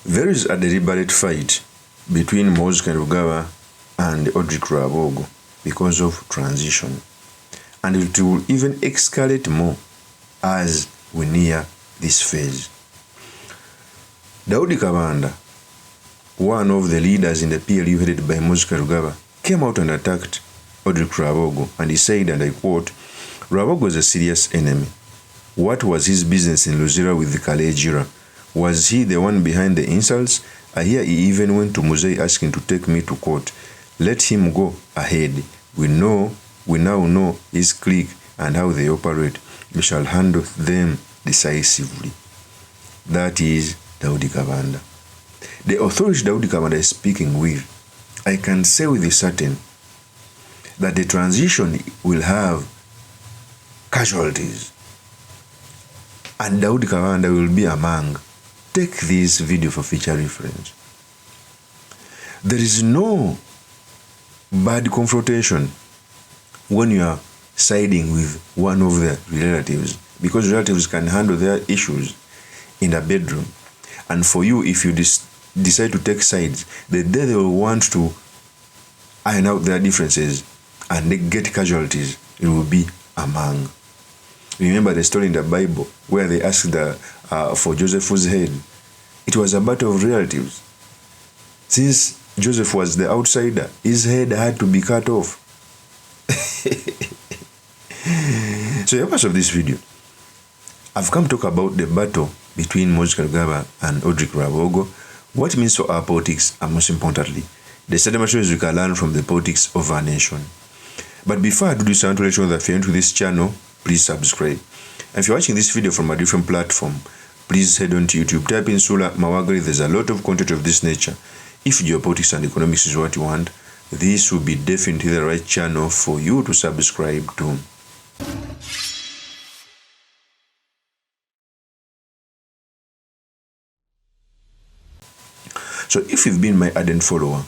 There is a deliberate fight between MUHOOZI Kainerugaba and RWABWOGO because of transition, and it will even escalate more as we near this phase. Daudi Kabanda, one of the leaders in the PLU headed by MUHOOZI Kainerugaba, came out and attacked RWABWOGO, and he said, and I quote, "RWABWOGO is a serious enemy. What was his business in Luzira with the Kalejira? Was he the one behind the insults? I hear he even went to Muzei asking to take me to court. Let him go ahead. We now know his clique and how they operate. We shall handle them decisively." That is Daudi Kabanda. The authority Daudi Kabanda is speaking with, I can say with certain that the transition will have casualties, and Daudi Kabanda will be among. Take this video for future reference. There is no bad confrontation when you are siding with one of the relatives, because relatives can handle their issues in a bedroom. And for you, if you decide to take sides, the day they will want to iron out their differences and they get casualties, it will be among. Remember the story in the Bible where they asked for Joseph's head. It was a battle of relatives. Since Joseph was the outsider, his head had to be cut off. So in the purpose of this video, I've come to talk about the battle between MUHOOZI Kainerugaba and RWABWOGO, what it means for our politics, and most importantly, the certain materials we can learn from the politics of our nation. But before I do this, I want to let you know that if you're into this channel, please subscribe. And if you're watching this video from a different platform, please head on to YouTube, type in Sula Mawagari. There's a lot of content of this nature. If geopolitics and economics is what you want, this will be definitely the right channel for you to subscribe to. So if you've been my ardent follower,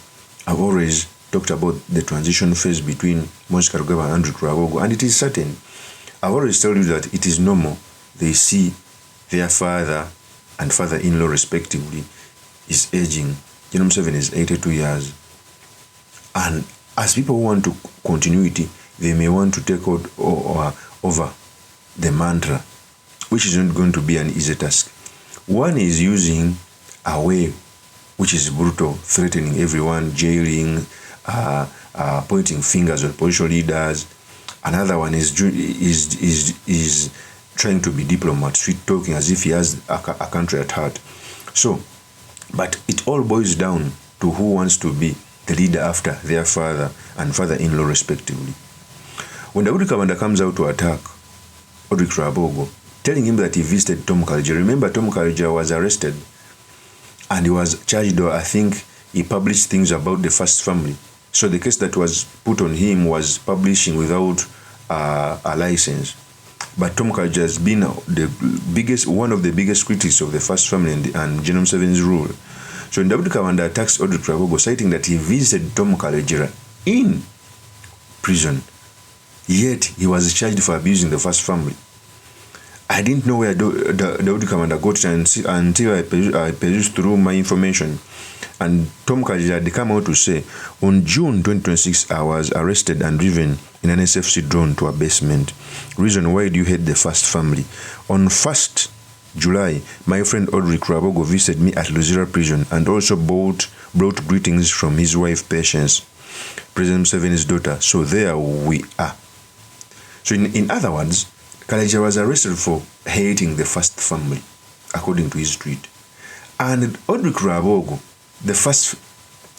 I've always talked about the transition phase between MUHOOZI Kainerugaba and RWABWOGO, and it is certain. I've always told you that it is normal. They see their father and father-in-law respectively is aging. General Museveni is 82 years. And as people want to continuity, they may want to take over the mantra, which is not going to be an easy task. One is using a way which is brutal, threatening everyone, jailing, pointing fingers at political leaders. Another one is trying to be diplomat, sweet talking as if he has a country at heart. So, but it all boils down to who wants to be the leader after their father and father-in-law respectively. When Daudi Kabanda comes out to attack RWABWOGO, telling him that he visited Tom Kalejira. Remember, Tom Kalejira was arrested and he was charged, or I think he published things about the first family. So the case that was put on him was publishing without a license. But Tom Kalejira has been one of the biggest critics of the first family and General Museveni's rule. So when Daudi Kabanda attacks RWABWOGO, citing that he visited Tom Kalejira in prison, yet he was charged for abusing the first family. I didn't know where Daudi Kabanda got it until I perused through my information. And Tom Kalejira had come out to say, on June 2026, I was arrested and driven in an SFC drone to a basement. Reason, why do you hate the first family? On 1st July, my friend RWABWOGO visited me at Luzira prison and also brought greetings from his wife, Patience, President Museveni's daughter. So there we are. So in other words, Kalejira was arrested for hating the first family, according to his tweet. And RWABWOGO,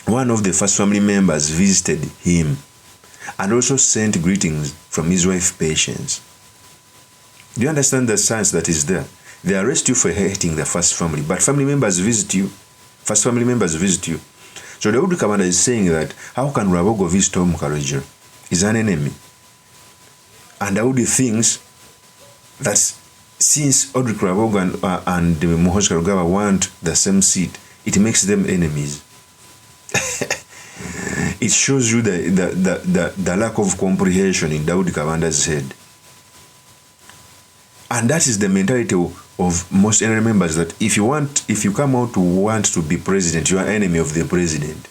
one of the first family members, visited him and also sent greetings from his wife, Patience. Do you understand the sense that is there? They arrest you for hating the first family, but family members visit you. First family members visit you. So Daudi Kabanda is saying that, how can RWABWOGO visit Tom Kalejira? He's an enemy. And Daudi thinks that since RWABWOGO and MUHOOZI Kainerugaba want the same seat, it makes them enemies. It shows you the lack of comprehension in Daudi Kabanda's head. And that is the mentality of most NRM members that if you come out to want to be president, you are enemy of the president.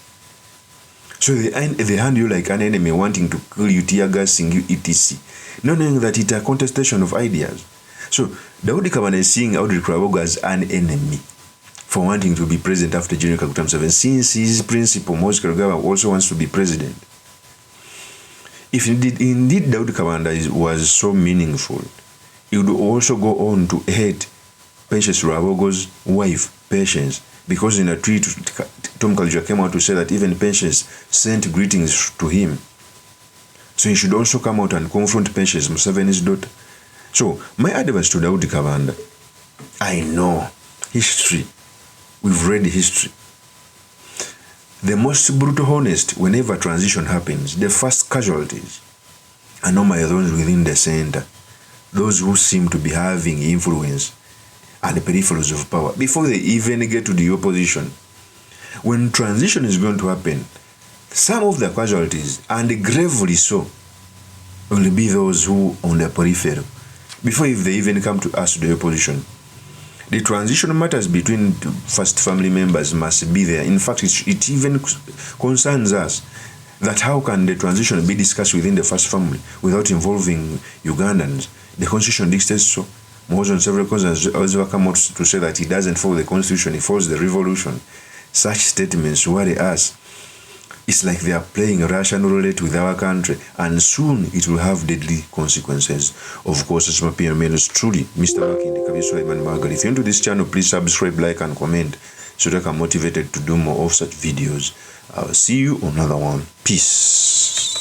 So they hand you like an enemy, wanting to kill you, tear gassing you, etc. Not knowing that it's a contestation of ideas. So Daudi Kabanda is seeing Audrey Krabogo as an enemy for wanting to be president after General Kaguta Museveni, since his principal, Moses Kainerugaba, also wants to be president. If indeed Daudi Kabanda was so meaningful, he would also go on to hate Patience RWABWOGO's wife, Patience, because in a tweet, Tom Kalija came out to say that even Patience sent greetings to him. So he should also come out and confront Patience, Museveni's daughter. So my advice to Daudi Kabanda, I know history. We've read history. The most brutal honest, whenever transition happens, the first casualties are normally those within the center, those who seem to be having influence and the peripherals of power before they even get to the opposition. When transition is going to happen, some of the casualties, and gravely so, will be those who on the periphery before if they even come to us, the opposition. The transition matters between first family members must be there. In fact, it even concerns us that how can the transition be discussed within the first family without involving Ugandans? The constitution dictates so. MUHOOZI on several occasions has also come out to say that he doesn't follow the constitution, he follows the revolution. Such statements worry us. It's like they are playing Russian roulette with our country, and soon it will have deadly consequences. Of course, as my PML is truly Mr. Makindi Kabiswa Margaret. If you're into this channel, please subscribe, like, and comment so that I'm motivated to do more of such videos. I'll see you on another one. Peace.